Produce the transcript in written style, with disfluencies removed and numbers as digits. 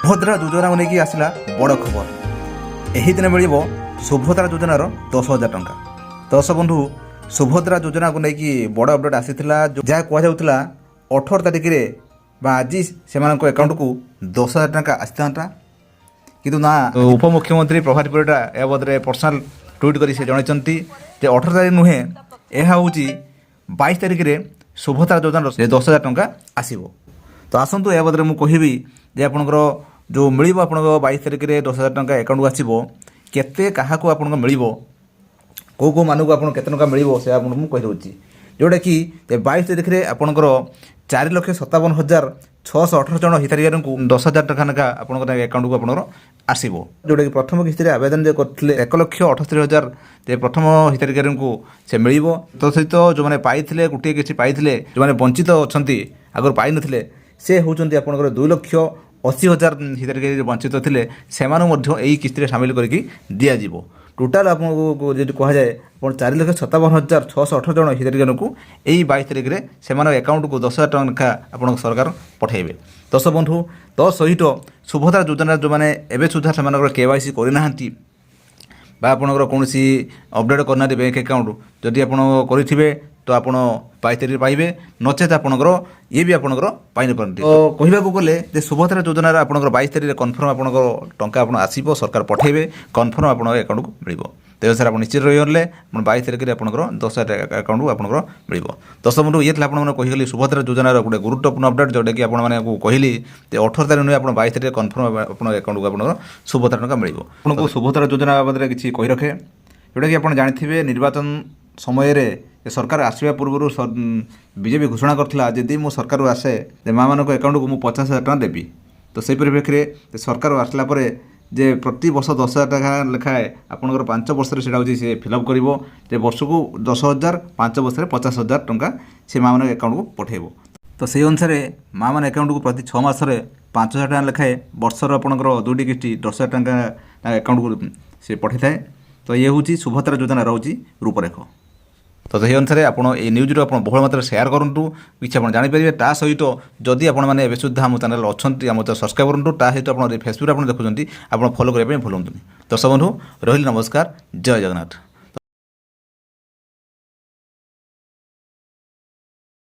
ସୁଭଦ୍ରା ଯୋଜନା ନେଇକି ଆସିଲା ବଡ଼ ଖବର। ଏହି ଦିନ ମିଳିବ ସୁଭଦ୍ରା ଯୋଜନାର 10,000 ଟଙ୍କା। ଦର୍ଶକ ବନ୍ଧୁ, ସୁଭଦ୍ରା ଯୋଜନାକୁ ନେଇକି ବଡ଼ ଅପଡେଟ୍ ଆସିଥିଲା, ଯାହା କୁହାଯାଉଥିଲା 18 ତାରିଖରେ ବା ଆଜି ସେମାନଙ୍କ ଆକାଉଣ୍ଟକୁ 10,000 ଟଙ୍କା ଆସିଥାନ୍ତା। କିନ୍ତୁ ନା, ଉପମୁଖ୍ୟମନ୍ତ୍ରୀ ପ୍ରଭାତ ପରିଡ଼ା ଏହା ବଦଳରେ ପର୍ସନାଲ ଟ୍ୱିଟ୍ କରି ସେ ଜଣାଇଛନ୍ତି ଯେ 18 ତାରିଖ ନୁହେଁ, ଏହା ହେଉଛି 22 ତାରିଖରେ ସୁଭଦ୍ରା ଯୋଜନାର 10,000 ଟଙ୍କା ଆସିବ। ତ ଆସନ୍ତୁ ଏହା ବଦଳରେ ମୁଁ କହିବି ଯେ ଆପଣଙ୍କର ଯେଉଁ ମିଳିବ ଆପଣଙ୍କ 22 ତାରିଖରେ 10,000 ଟଙ୍କା ଆକାଉଣ୍ଟକୁ ଆସିବ, କେତେ କାହାକୁ ଆପଣଙ୍କ ମିଳିବ, କେଉଁ ମାନଙ୍କୁ ଆପଣ କେତେ ଟଙ୍କା ମିଳିବ ସେ ଆପଣଙ୍କୁ ମୁଁ କହିଦେଉଛି। ଯେଉଁଟାକି 22 ତାରିଖରେ ଆପଣଙ୍କର 4,57,618 ଜଣ ହିତାଧିକାରୀଙ୍କୁ 10,000 ଟଙ୍କା ଲେଖା ଆପଣଙ୍କର ଆକାଉଣ୍ଟକୁ ଆପଣଙ୍କର ଆସିବ। ଯେଉଁଟାକି ପ୍ରଥମ କିସ୍ତିରେ ଆବେଦନ ଯେ କରିଥିଲେ 1,68,000 ପ୍ରଥମ ହିତାଧିକାରୀଙ୍କୁ ସେ ମିଳିବ। ତ ସହିତ ଯେଉଁମାନେ ପାଇଥିଲେ, ଗୋଟିଏ କିସ୍ତି ପାଇଥିଲେ, ଯେଉଁମାନେ ବଞ୍ଚିତ ଅଛନ୍ତି ଆଗରୁ ପାଇନଥିଲେ, ସେ ହେଉଛନ୍ତି ଆପଣଙ୍କର 2,80,000 ହିତାଧିକାରୀ ବଞ୍ଚିତ ଥିଲେ, ସେମାନଙ୍କୁ ମଧ୍ୟ ଏହି କିସ୍ତିରେ ସାମିଲ କରିକି ଦିଆଯିବ। ଟୋଟାଲ୍ ଆପଣଙ୍କୁ ଯଦି କୁହାଯାଏ ଆପଣ 4,57,618 ଜଣ ହିତାଧିକାରୀଙ୍କୁ ଏହି 22 ତାରିଖରେ ସେମାନଙ୍କ ଆକାଉଣ୍ଟକୁ 10,000 ଟଙ୍କା ଲେଖା ଆପଣଙ୍କ ସରକାର ପଠାଇବେ। ଦର୍ଶକ ବନ୍ଧୁ, ତ ସହିତ ସୁଭଦ୍ରା ଯୋଜନା ଯେଉଁମାନେ ଏବେ ସୁଦ୍ଧା ସେମାନଙ୍କର KYC କରିନାହାନ୍ତି ବା ଆପଣଙ୍କର କୌଣସି ଅପଡ଼େଟ୍ କରିନାହାନ୍ତି ବ୍ୟାଙ୍କ ଆକାଉଣ୍ଟ, ଯଦି ଆପଣ କରିଥିବେ ତ ଆପଣ 22 ତାରିଖରେ ପାଇବେ, ନଚେତ ଆପଣଙ୍କର ଇଏ ବି ଆପଣଙ୍କର ପାଇନପାରନ୍ତି। ତ କହିବାକୁ ଗଲେ ଯେ ସୁଭଦ୍ରା ଯୋଜନାର ଆପଣଙ୍କର 22 ତାରିଖରେ କନଫର୍ମ ଆପଣଙ୍କର ଟଙ୍କା ଆପଣ ଆସିବ, ସରକାର ପଠାଇବେ, କନଫର୍ମ ଆପଣଙ୍କ ଆକାଉଣ୍ଟକୁ ମିଳିବ। ତେବେ ସାର୍ ଆପଣ ନିଶ୍ଚିତ ରହିଗଲେ ଆପଣ 22 ତାରିଖରେ ଆପଣଙ୍କର 10,000 ଆକାଉଣ୍ଟକୁ ଆପଣଙ୍କର ମିଳିବ। ଦର୍ଶକ ବନ୍ଧୁ, ଇଏ ଥିଲା ଆପଣମାନେ କହିଗଲି ସୁଭଦ୍ରା ଯୋଜନାର ଗୋଟେ ଗୁରୁତ୍ୱପୂର୍ଣ୍ଣ ଅପଡ଼େଟ୍, ଯେଉଁଟାକି ଆପଣମାନଙ୍କୁ କହିଲି ଯେ 18 ତାରିଖ ନୁହେଁ, ଆପଣ 22 ତାରିଖରେ କନଫର୍ମ ଆପଣଙ୍କ ଆକାଉଣ୍ଟକୁ ଆପଣଙ୍କର ସୁଭଦ୍ରା ଟଙ୍କା ମିଳିବ। ଆପଣଙ୍କୁ ସୁଭଦ୍ରା ଯୋଜନା ବାବଦରେ କିଛି କହି ରଖେ, ଯେଉଁଟାକି ଆପଣ ଜାଣିଥିବେ ନିର୍ବାଚନ ସମୟରେ ସରକାର ଆସିବା ପୂର୍ବରୁ ବିଜେପି ଘୋଷଣା କରିଥିଲା ଯଦି ମୁଁ ସରକାରରୁ ଆସେ ଯେ ମାଆମାନଙ୍କ ଆକାଉଣ୍ଟକୁ ମୁଁ 50,000 ଟଙ୍କା ଦେବି। ତ ସେହି ପରିପ୍ରେକ୍ଷୀରେ ସରକାର ଆସିଲା ପରେ ଯେ ପ୍ରତିବର୍ଷ 10,000 ଟଙ୍କା ଲେଖାଏଁ ଆପଣଙ୍କର 5 ବର୍ଷରେ ସେଇଟା ହେଉଛି ସେ ଫିଲ୍ଅପ୍ କରିବ, ଯେ ବର୍ଷକୁ 10,000, 5 ବର୍ଷରେ 50,000 ଟଙ୍କା ସେ ମାଆମାନଙ୍କ ଆକାଉଣ୍ଟକୁ ପଠାଇବ। ତ ସେହି ଅନୁସାରେ ମାଆମାନେ ଆକାଉଣ୍ଟକୁ ପ୍ରତି 6 ମାସରେ 5,000 ଟଙ୍କା ଲେଖାଏଁ, ବର୍ଷର ଆପଣଙ୍କର 2ଟି କିସ୍ତି 10,000 ଟଙ୍କା ଆକାଉଣ୍ଟକୁ ସେ ପଠାଇଥାଏ। ତ ଇଏ ହେଉଛି ସୁଭଦ୍ରା ଯୋଜନା ରହୁଛି ରୂପରେଖ। ତ ସେହି ଅନୁସାରେ ଆପଣ এই ନ୍ୟୁଜ୍ରୁ ଆପଣ ବହୁଳ ମାତ୍ରାରେ ସେୟାର କରନ୍ତୁ, କିଛି ଆପଣ ଜାଣିପାରିବେ। ତା ସହିତ ଯଦି ଆପଣମାନେ ଏବେ ସୁଦ୍ଧା ଆମ ଚ୍ୟାନେଲ୍ ଅଛନ୍ତି, ଆମ ଚ୍ୟାନେଲ୍ ସବସ୍କ୍ରାଇବ୍ କରନ୍ତୁ। ତା ସହିତ ଆପଣ ଫେସବୁକ୍ରେ ଆପଣ ଦେଖୁଛନ୍ତି, ଆପଣ ଫଲୋ କରିବା ପାଇଁ ଭୁଲନ୍ତୁନି। ଦର୍ଶକ ବନ୍ଧୁ, ରହିଲି, ନମସ୍କାର, ଜୟ ଜଗନ୍ନାଥ।